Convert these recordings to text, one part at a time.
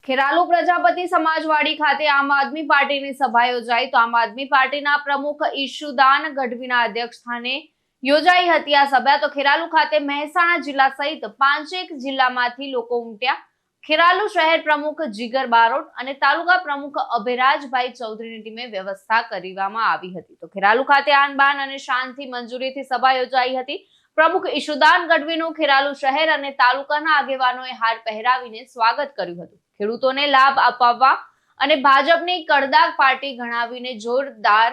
ખેરાલુ પ્રજાપતિ સમાજવાડી ખાતે આમ આદમી પાર્ટીની સભા યોજાઈ તો આમ આદમી પાર્ટીના પ્રમુખ ઈશુદાન ગઢવીના અધ્યક્ષસ્થાને યોજાઈ હતી આ સભા। તો ખેરાલુ ખાતે મહેસાણા જિલ્લા સહિત 5 જિલ્લામાંથી લોકો ઉમટ્યા। ખેરાલુ શહેર પ્રમુખ જીગર બારોટ અને તાલુકા પ્રમુખ અભયરાજભાઈ ચૌધરીની ટીમે વ્યવસ્થા કરવામાં આવી હતી। તો ખેરાલુ ખાતે આન બાન અને શાનથી મંજૂરીથી સભા યોજાઈ હતી। પ્રમુખ ઈશુદાન ગઢવીનું ખેરાલુ શહેર અને તાલુકાના આગેવાનોએ હાર પહેરાવીને સ્વાગત કર્યું હતું। ખેડૂતોને લાભ અપાવવા અને ભાજપની કડદાગ પાર્ટી ગણાવીને જોરદાર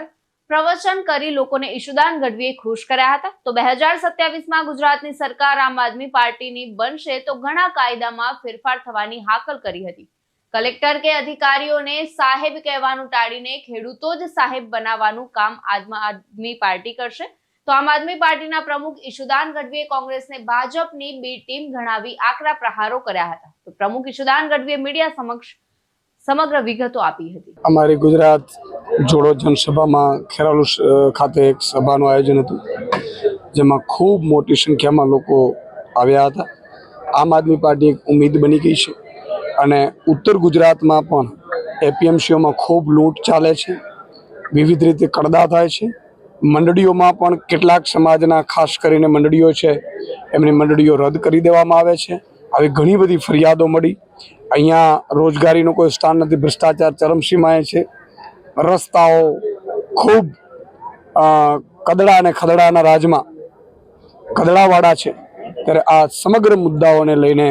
પ્રવચન કરી લોકોને ઈશુદાન ગઢવીએ ખુશ કર્યા હતા। તો 2027માં ગુજરાતની સરકાર આમ આદમી પાર્ટીની બનશે તો ઘણા કાયદામાં ફેરફાર થવાની હાકલ કરી હતી। કલેક્ટર કે અધિકારીઓને સાહેબ કહેવાનું ટાળીને ખેડૂતો જ સાહેબ બનાવવાનું કામ આમ આદમી પાર્ટી કરશે। તો આમ આદમી પાર્ટીના પ્રમુખ ઈશુદાન ગઢવીએ કોંગ્રેસને ભાજપની બી ટીમ ગણાવી આકરા પ્રહારો કર્યા હતા। તો પ્રમુખ ઈશુદાન ગઢવીએ મીડિયા સમક્ષ સમગ્ર વિગતો આપી હતી। અમારી ગુજરાત જોડો જનસભામાં ખેરાલુ ખાતે એક સભાનું આયોજન હતું, જેમાં ખૂબ મોટી સંખ્યામાં લોકો આવ્યા હતા। આમ આદમી પાર્ટી એક ઉમ્મીદ બની ગઈ છે અને ઉત્તર ગુજરાતમાં પણ એપીએમસીઓમાં ખૂબ લૂંટ ચાલે છે, વિવિધ રીતે કડદા થાય છે। મંડળીઓમાં પણ કેટલાક સમાજના ખાસ કરીને મંડળીઓ છે, એમની મંડળીઓ રદ કરી દેવામાં આવે છે। આવી ઘણી બધી ફરિયાદો મળી। અહીંયા રોજગારીનું કોઈ સ્થાન નથી, ભ્રષ્ટાચાર ચરમસીમાએ છે, રસ્તાઓ ખૂબ કદડા અને ખદડાના રાજમાં કદડાવાળા છે। ત્યારે આ સમગ્ર મુદ્દાઓને લઈને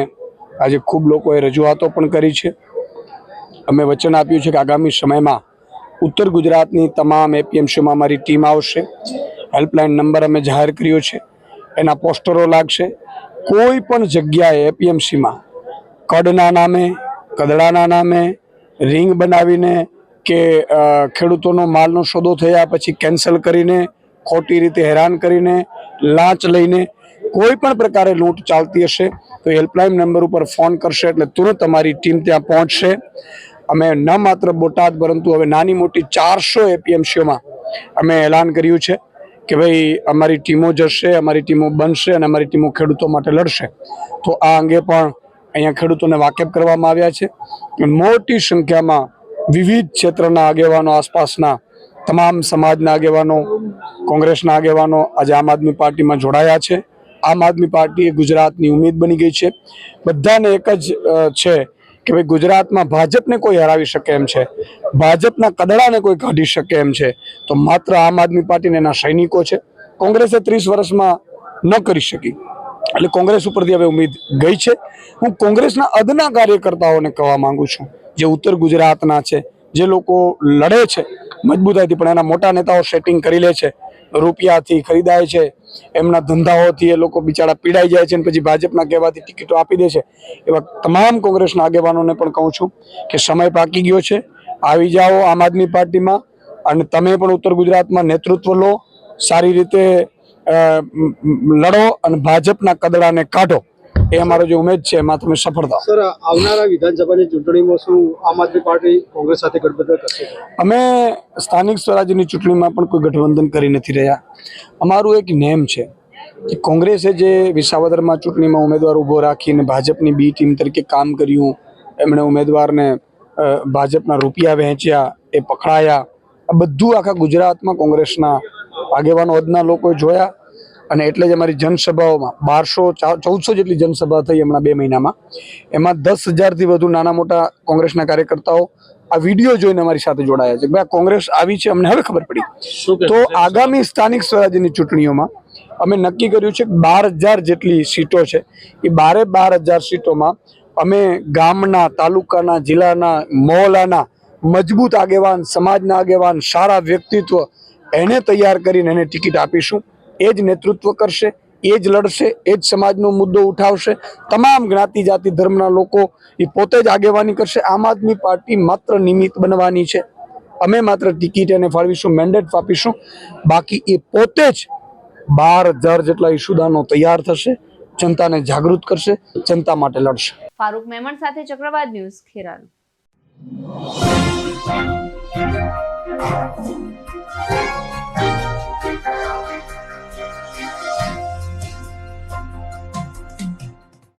આજે ખૂબ લોકોએ રજૂઆતો પણ કરી છે। અમે વચન આપ્યું છે કે આગામી સમયમાં ઉત્તર ગુજરાતની તમામ એપીએમસીમાં અમારી ટીમ આવશે। હેલ્પલાઇન નંબર અમે જાહેર કર્યો છે, એના પોસ્ટરો લાગશે। કોઈ પણ જગ્યાએ એપીએમસીમાં કડના નામે, કદડાના નામે રિંગ બનાવીને કે ખેડૂતોનો માલનો સોદો થયા પછી કેન્સલ કરીને, ખોટી રીતે હેરાન કરીને, લાંચ લઈને કોઈ પણ પ્રકારે લૂંટ ચાલતી હશે તો હેલ્પલાઇન નંબર ઉપર ફોન કરશે એટલે તુરંત અમારી ટીમ ત્યાં પહોંચશે। અમે ન માત્ર બોટાદ પરંતુ હવે નાની મોટી 400 એપીએમસીઓમાં અમે એલાન કર્યું છે કે ભાઈ અમારી ટીમો જશે, અમારી ટીમો બનશે અને અમારી ટીમો ખેડૂતો માટે લડશે। તો આ અંગે પણ અહીંયા ખેડૂતોને વાકેફ કરવામાં આવ્યા છે। મોટી સંખ્યામાં વિવિધ ક્ષેત્રના આગેવાનો, આસપાસના તમામ સમાજના આગેવાનો, કોંગ્રેસના આગેવાનો આજે આમ આદમી પાર્ટીમાં જોડાયા છે। આમ આદમી પાર્ટી એ ગુજરાતની ઉમ્મીદ બની ગઈ છે। બધાને એક જ છે કે ભાઈ ગુજરાતમાં ભાજપને કોઈ હરાવી શકે એમ છે, ભાજપના કદડાને કોઈ કાઢી શકે એમ છે તો માત્ર આમ આદમી પાર્ટીને એના સૈનિકો છે। કોંગ્રેસે 30 વર્ષમાં ન કરી શકી એટલે કોંગ્રેસ ઉપરથી હવે ઉમ્મીદ ગઈ છે। હું કોંગ્રેસના અદના કાર્યકર્તાઓને કહેવા માંગુ છું, જે ઉત્તર ગુજરાતના છે, જે લોકો લડે છે મજબૂતાઈથી પણ એના મોટા નેતાઓ સેટિંગ કરી લે છે, રૂપિયાથી ખરીદાય છે, એમના ધંધાઓથી એ લોકો બિચારા પીડાઈ જાય છે અને પછી ભાજપના કહેવાથી ટિકિટો આપી દે છે। એવા તમામ કોંગ્રેસના આગેવાનોને પણ કહું છું કે સમય પાકી ગયો છે, આવી જાઓ આમ આદમી પાર્ટીમાં અને તમે પણ ઉત્તર ગુજરાતમાં નેતૃત્વ લો, સારી રીતે લડો અને ભાજપના કદડાને કાઢો, એ અમારો જે ઉમેદ છે એમાં તમે સફળ થાઓ। સર, આવનારા વિધાનસભાની ચૂંટણીમાં શું આમ આદમી પાર્ટી કોંગ્રેસ સાથે ગઠબંધન કરશે? અમે સ્થાનિક સ્વરાજ્યની ચૂંટણીમાં પણ કોઈ ગઠબંધન કરી નથી રહ્યા। અમારું એક નેમ છે કે કોંગ્રેસે જે વિસાવદરમાં ચૂંટણીમાં ઉમેદવાર ઊભો રાખીને ભાજપની બી ટીમ તરીકે કામ કર્યું, એમણે ઉમેદવારને ભાજપના રૂપિયા વહેંચ્યા, એ પકડાયા, આ બધું આખા ગુજરાતમાં કોંગ્રેસના આગેવાનો અદના લોકોએ જોયા અને એટલે જ અમારી જનસભાઓમાં 1400 જેટલી જનસભા થઈ હમણાં 2 મહિનામાં, એમાં 10,000થી વધુ નાના મોટા કોંગ્રેસના કાર્યકર્તાઓ આ વિડીયો જોઈને અમારી સાથે જોડાયા છે। ભાઈ કોંગ્રેસ આવી છે, અમને હવે ખબર પડી। તો આગામી સ્થાનિક સ્વરાજ્યની ચૂંટણીઓમાં અમે નક્કી કર્યું છે કે 12,000 જેટલી સીટો છે, એ 12,000 સીટોમાં અમે ગામના, તાલુકાના, જિલ્લાના, મહોલ્લાના મજબૂત આગેવાન, સમાજના આગેવાન, સારા વ્યક્તિત્વ એને તૈયાર કરીને એને ટિકિટ આપીશું। એ જ નેતૃત્વ કરશે, એ જ લડશે, એ જ સમાજનો મુદ્દો ઉઠાવશે। તમામ જ્ઞાતિ, જાતિ, ધર્મના લોકો એ પોતે જ આગેવાની કરશે। આમ આદમી પાર્ટી માત્ર નિમિત્ત બનવાની છે, અમે માત્ર ટિકિટ એને ફાળવીશું, મેન્ડેટ આપીશું, બાકી એ પોતે જ 12,000 જેટલા ઈશુદાનો તૈયાર થશે, જનતાને જાગૃત કરશે, જનતા માટે લડશે। ફારૂક મેમણ સાથે ચક્રવાત ન્યૂઝ, ખેરાલુ।